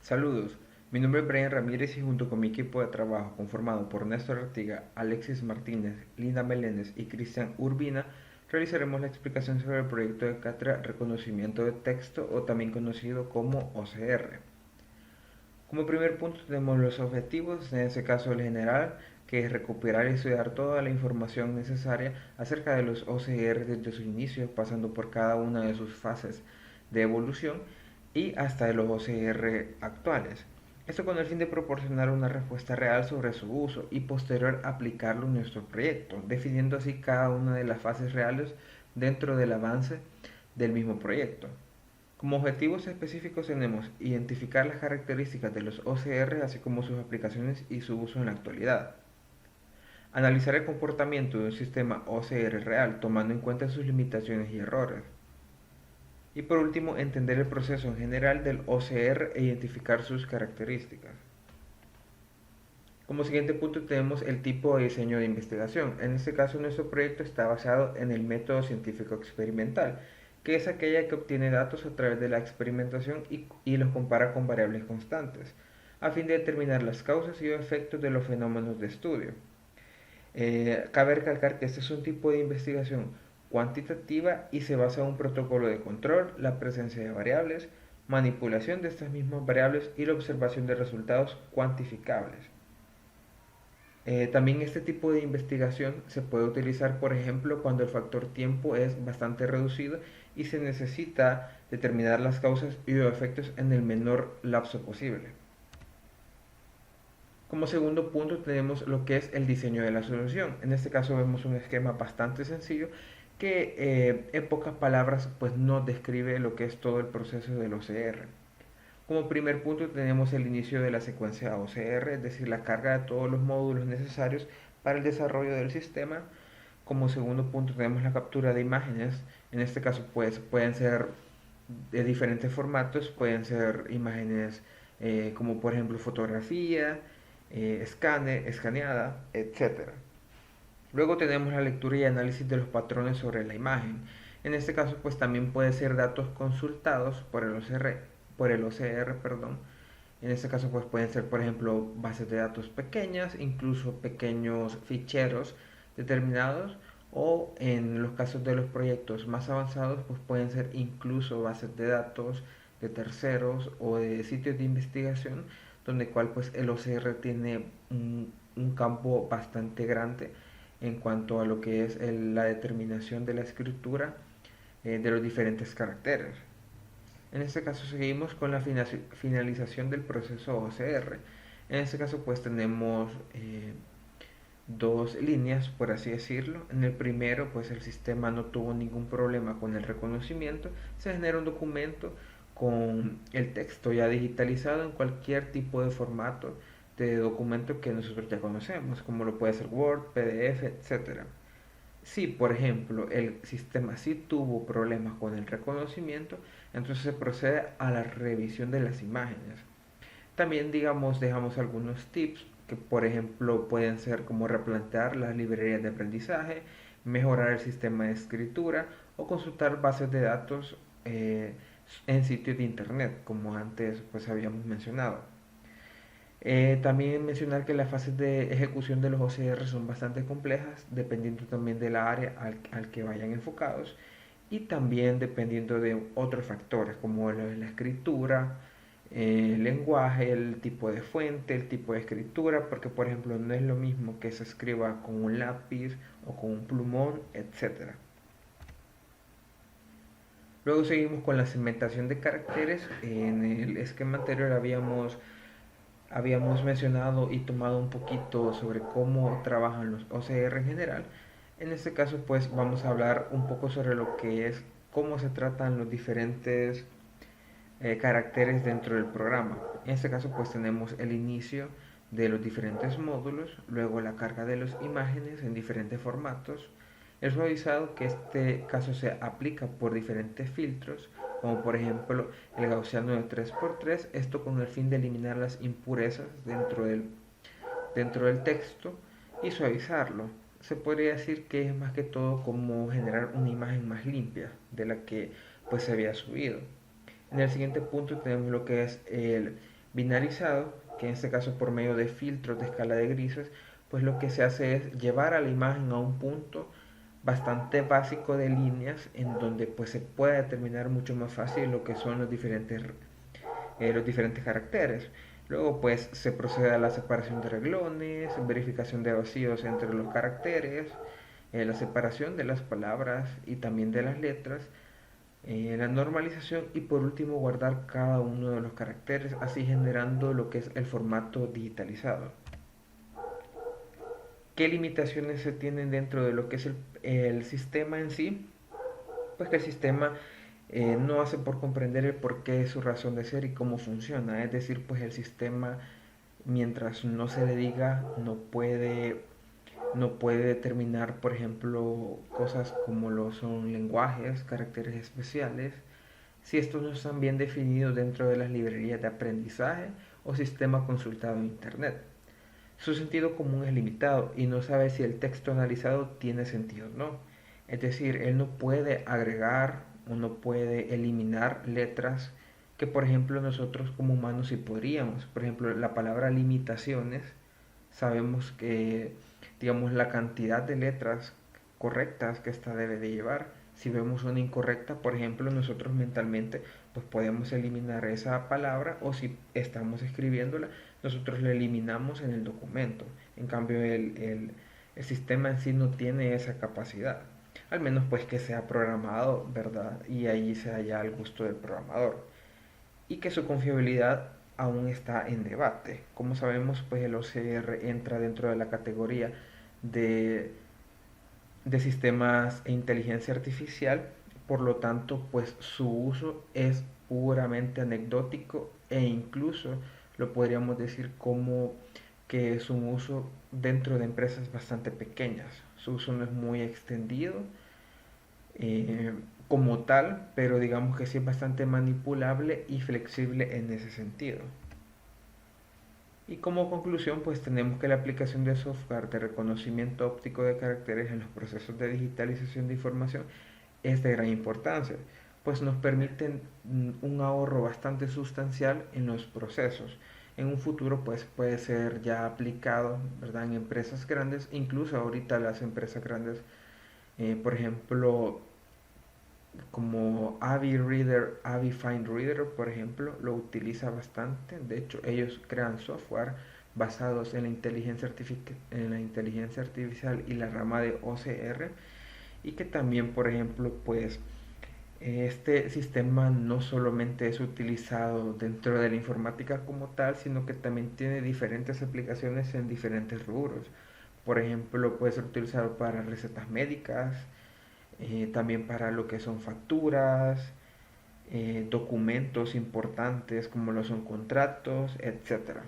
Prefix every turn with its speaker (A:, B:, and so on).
A: Saludos, mi nombre es Brian Ramírez y junto con mi equipo de trabajo conformado por Néstor Artiga, Alexis Martínez, Linda Meléndez y Cristian Urbina, realizaremos la explicación sobre el proyecto de cátedra Reconocimiento de Texto o también conocido como OCR. Como primer punto tenemos los objetivos, en este caso el general, que es recuperar y estudiar toda la información necesaria acerca de los OCR desde su inicio, pasando por cada una de sus fases de evolución y hasta de los OCR actuales. Esto con el fin de proporcionar una respuesta real sobre su uso y posterior aplicarlo en nuestro proyecto, definiendo así cada una de las fases reales dentro del avance del mismo proyecto. Como objetivos específicos tenemos identificar las características de los OCR, así como sus aplicaciones y su uso en la actualidad. Analizar el comportamiento de un sistema OCR real, tomando en cuenta sus limitaciones y errores. Y por último, entender el proceso en general del OCR e identificar sus características. Como siguiente punto tenemos el tipo de diseño de investigación. En este caso nuestro proyecto está basado en el método científico experimental, que es aquella que obtiene datos a través de la experimentación y los compara con variables constantes, a fin de determinar las causas y efectos de los fenómenos de estudio. Cabe recalcar que este es un tipo de investigación cuantitativa y se basa en un protocolo de control, la presencia de variables, manipulación de estas mismas variables y la observación de resultados cuantificables. También este tipo de investigación se puede utilizar, por ejemplo, cuando el factor tiempo es bastante reducido y se necesita determinar las causas y los efectos en el menor lapso posible. Como segundo punto tenemos lo que es el diseño de la solución. En este caso vemos un esquema bastante sencillo que en pocas palabras pues nos describe lo que es todo el proceso del OCR. Como primer punto tenemos el inicio de la secuencia OCR, es decir, la carga de todos los módulos necesarios para el desarrollo del sistema. Como segundo punto tenemos la captura de imágenes. En este caso pues pueden ser de diferentes formatos, pueden ser imágenes como por ejemplo fotografía, escaneada, etcétera. Luego tenemos la lectura y análisis de los patrones sobre la imagen. En este caso, pues también puede ser datos consultados por el OCR, perdón. En este caso, pues pueden ser, por ejemplo, bases de datos pequeñas, incluso pequeños ficheros determinados, o en los casos de los proyectos más avanzados, pues pueden ser incluso bases de datos de terceros o de sitios de investigación, donde cual pues el OCR tiene un campo bastante grande en cuanto a lo que es la determinación de la escritura de los diferentes caracteres. En este caso seguimos con la finalización del proceso OCR. En este caso pues tenemos dos líneas, por así decirlo. En el primero pues el sistema no tuvo ningún problema con el reconocimiento. Se genera un documento con el texto ya digitalizado en cualquier tipo de formato de documento que nosotros ya conocemos, como lo puede ser Word, PDF, etcétera. Si, por ejemplo, el sistema sí tuvo problemas con el reconocimiento, entonces se procede a la revisión de las imágenes. También, digamos, dejamos algunos tips que, por ejemplo, pueden ser como replantear las librerías de aprendizaje, mejorar el sistema de escritura o consultar bases de datos en sitios de internet, como antes pues habíamos mencionado. También mencionar que las fases de ejecución de los OCR son bastante complejas, dependiendo también de la área al que vayan enfocados y también dependiendo de otros factores como la escritura, el lenguaje, el tipo de fuente, el tipo de escritura, porque por ejemplo no es lo mismo que se escriba con un lápiz o con un plumón, etcétera. Luego seguimos con la segmentación de caracteres. En el esquema anterior habíamos mencionado y tomado un poquito sobre cómo trabajan los OCR en general. En este caso, pues vamos a hablar un poco sobre lo que es cómo se tratan los diferentes caracteres dentro del programa. En este caso, pues tenemos el inicio de los diferentes módulos, luego la carga de las imágenes en diferentes formatos, el suavizado, que este caso se aplica por diferentes filtros, como por ejemplo el gaussiano de 3x3, esto con el fin de eliminar las impurezas dentro del texto y suavizarlo. Se podría decir que es más que todo como generar una imagen más limpia de la que pues se había subido. En el siguiente punto tenemos lo que es binarizado, que en este caso por medio de filtros de escala de grises, pues lo que se hace es llevar a la imagen a un punto bastante básico de líneas en donde pues se puede determinar mucho más fácil lo que son los diferentes caracteres. Luego pues se procede a la separación de renglones, verificación de vacíos entre los caracteres, la separación de las palabras y también de las letras, la normalización y por último guardar cada uno de los caracteres, así generando lo que es el formato digitalizado. ¿Qué limitaciones se tienen dentro de lo que es el sistema en sí? Pues que el sistema no hace por comprender el porqué, su razón de ser y cómo funciona. Es decir, pues el sistema, mientras no se le diga, no puede determinar, por ejemplo, cosas como lo son lenguajes, caracteres especiales, si estos no están bien definidos dentro de las librerías de aprendizaje o sistema consultado en Internet. Su sentido común es limitado y no sabe si el texto analizado tiene sentido o no. Es decir, él no puede agregar o no puede eliminar letras que, por ejemplo, nosotros como humanos sí podríamos. Por ejemplo, la palabra limitaciones, sabemos que, digamos, la cantidad de letras correctas que ésta debe de llevar. Si vemos una incorrecta, por ejemplo, nosotros mentalmente pues podemos eliminar esa palabra o si estamos escribiéndola, nosotros la eliminamos en el documento. En cambio, el sistema en sí no tiene esa capacidad. Al menos pues que sea programado, ¿verdad? Y ahí se halla al gusto del programador. Y que su confiabilidad aún está en debate. Como sabemos, pues el OCR entra dentro de la categoría de de sistemas e inteligencia artificial, por lo tanto, pues su uso es puramente anecdótico e incluso lo podríamos decir como que es un uso dentro de empresas bastante pequeñas. Su uso no es muy extendido eh, como tal, pero digamos que sí es bastante manipulable y flexible en ese sentido. Y como conclusión, pues tenemos que la aplicación de software de reconocimiento óptico de caracteres en los procesos de digitalización de información es de gran importancia, pues nos permiten un ahorro bastante sustancial en los procesos. En un futuro, pues puede ser ya aplicado, ¿verdad? En empresas grandes, incluso ahorita las empresas grandes, por ejemplo, como Avi Fine Reader, por ejemplo, lo utiliza bastante. De hecho, ellos crean software basados en la inteligencia artificial y la rama de OCR. Y que también, por ejemplo, pues este sistema no solamente es utilizado dentro de la informática como tal, sino que también tiene diferentes aplicaciones en diferentes rubros. Por ejemplo, puede ser utilizado para recetas médicas, también para lo que son facturas, documentos importantes como lo son contratos, etcétera.